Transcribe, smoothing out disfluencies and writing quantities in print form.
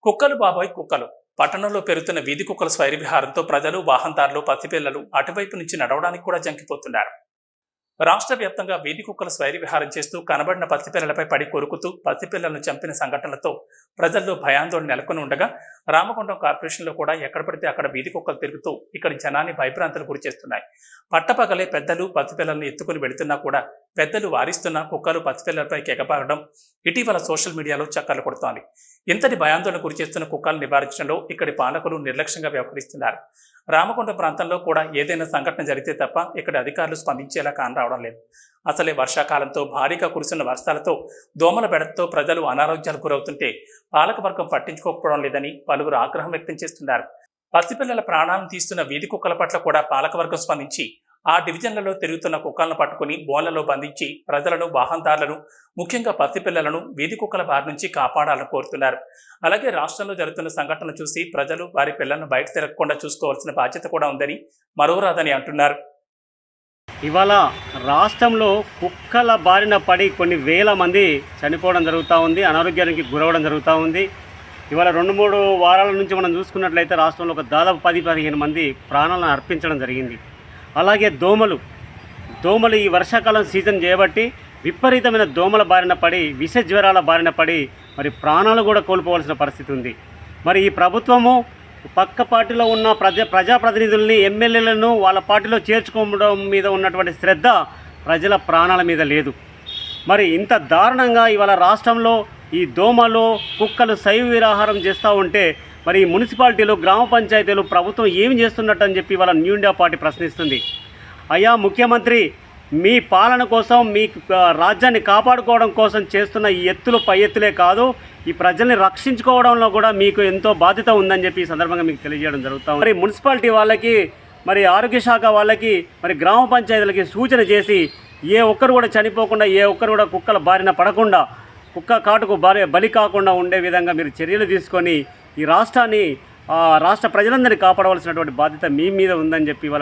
కుక్కలు బాబోయ్ కుక్కలు. పట్టణంలో పెరుగుతున్న వీధి కుక్కల స్వైర విహారంతో ప్రజలు, వాహనదారులు, పసిపిల్లలు అటువైపు నుంచి నడవడానికి కూడా జంకిపోతున్నారు. రాష్ట్ర వ్యాప్తంగా వీధి కుక్కల స్వైర విహారం చేస్తూ కనబడిన పసిపిల్లలపై పడి కొరుకుతూ పసిపిల్లలను చంపిన సంఘటనలతో ప్రజల్లో భయాందోళన నెలకొని ఉండగా, రామగుండం కార్పొరేషన్లో కూడా ఎక్కడ పడితే అక్కడ వీధి కుక్కలు తిరుగుతూ ఇక్కడి జనాన్ని భయభ్రాంతులు గురి చేస్తున్నాయి. పట్టపగలే పెద్దలు పసిపిల్లలను ఎత్తుకుని వెళుతున్నా కూడా పెద్దలు వారిస్తున్న కుక్కలు పసిపిల్లలపై ఎగబాగడం ఇటీవల సోషల్ మీడియాలో చక్కర్లు కొడుతోంది. ఇంతటి భయాందోళన గురి చేస్తున్న కుక్కలను నివారించడంలో ఇక్కడి పాలకులు నిర్లక్ష్యంగా వ్యవహరిస్తున్నారు. రామగుండం ప్రాంతంలో కూడా ఏదైనా సంఘటన జరిగితే తప్ప ఇక్కడి అధికారులు స్పందించేలా కానరావడం లేదు. అసలే వర్షాకాలంతో భారీగా కురుస్తున్న వర్షాలతో దోమల బెడతతో ప్రజలు అనారోగ్యాలకు గురవుతుంటే పాలకవర్గం పట్టించుకోకపోవడం లేదని పలువురు ఆగ్రహం వ్యక్తం చేస్తున్నారు. పసిపిల్లల ప్రాణాలను తీస్తున్న వీధి కుక్కల పట్ల కూడా పాలకవర్గం స్పందించి ఆ డివిజన్లలో తిరుగుతున్న కుక్కలను పట్టుకుని బోన్లలో బంధించి ప్రజలను, వాహనదారులను, ముఖ్యంగా పసిపిల్లలను వీధి కుక్కల బారి నుంచి కాపాడాలని కోరుతున్నారు. అలాగే రాష్ట్రంలో జరుగుతున్న సంఘటనలు చూసి ప్రజలు వారి పిల్లలను బయట తిరగకుండా చూసుకోవాల్సిన బాధ్యత కూడా ఉందని మరోరాదని అంటున్నారు. ఇవాళ రాష్ట్రంలో కుక్కల బారిన పడి కొన్ని వేల మంది చనిపోవడం జరుగుతూ ఉంది, అనారోగ్యానికి గురవడం జరుగుతూ ఉంది. ఇవాళ 2-3 వారాల నుంచి మనం చూసుకున్నట్లయితే రాష్ట్రంలో ఒక దాదాపు 10-15 మంది ప్రాణాలను అర్పించడం జరిగింది. అలాగే దోమలు ఈ వర్షాకాలం సీజన్ చేయబట్టి విపరీతమైన దోమల బారిన పడి, విష జ్వరాల బారిన పడి మరి ప్రాణాలు కూడా కోల్పోవాల్సిన పరిస్థితి ఉంది. మరి ఈ ప్రభుత్వము పక్క పార్టీలో ఉన్న ప్రజాప్రతినిధుల్ని, ఎమ్మెల్యేలను వాళ్ళ పార్టీలో చేర్చుకోవడం మీద ఉన్నటువంటి శ్రద్ధ ప్రజల ప్రాణాల మీద లేదు. మరి ఇంత దారుణంగా ఇవాళ రాష్ట్రంలో ఈ దోమలు, కుక్కలు శైవ విహారం చేస్తూ ఉంటే మరి మున్సిపాలిటీలు, గ్రామ పంచాయతీలు, ప్రభుత్వం ఏమి చేస్తున్నట్టు అని చెప్పి ఇవాళ న్యూ ఇండియా పార్టీ ప్రశ్నిస్తుంది. అయ్యా ముఖ్యమంత్రి, మీ పాలన కోసం, మీ రాజ్యాన్ని కాపాడుకోవడం కోసం చేస్తున్న ఈ ఎత్తులు పై ఎత్తులే కాదు, ఈ ప్రజల్ని రక్షించుకోవడంలో కూడా మీకు ఎంతో బాధ్యత ఉందని చెప్పి ఈ సందర్భంగా మీకు తెలియజేయడం జరుగుతుంది. మరి మున్సిపాలిటీ వాళ్ళకి, మరి ఆరోగ్య శాఖ వాళ్ళకి, మరి గ్రామ పంచాయతీలకి సూచన చేసి ఏ ఒక్కరు కూడా చనిపోకుండా, ఏ ఒక్కరు కూడా కుక్కల బారిన పడకుండా, కుక్క కాటుకు బలి కాకుండా ఉండే విధంగా మీరు చర్యలు తీసుకొని ఈ రాష్ట్రాన్ని, రాష్ట్ర ప్రజలందరినీ కాపాడవలసినటువంటి బాధ్యత మీ మీద ఉందని చెప్పి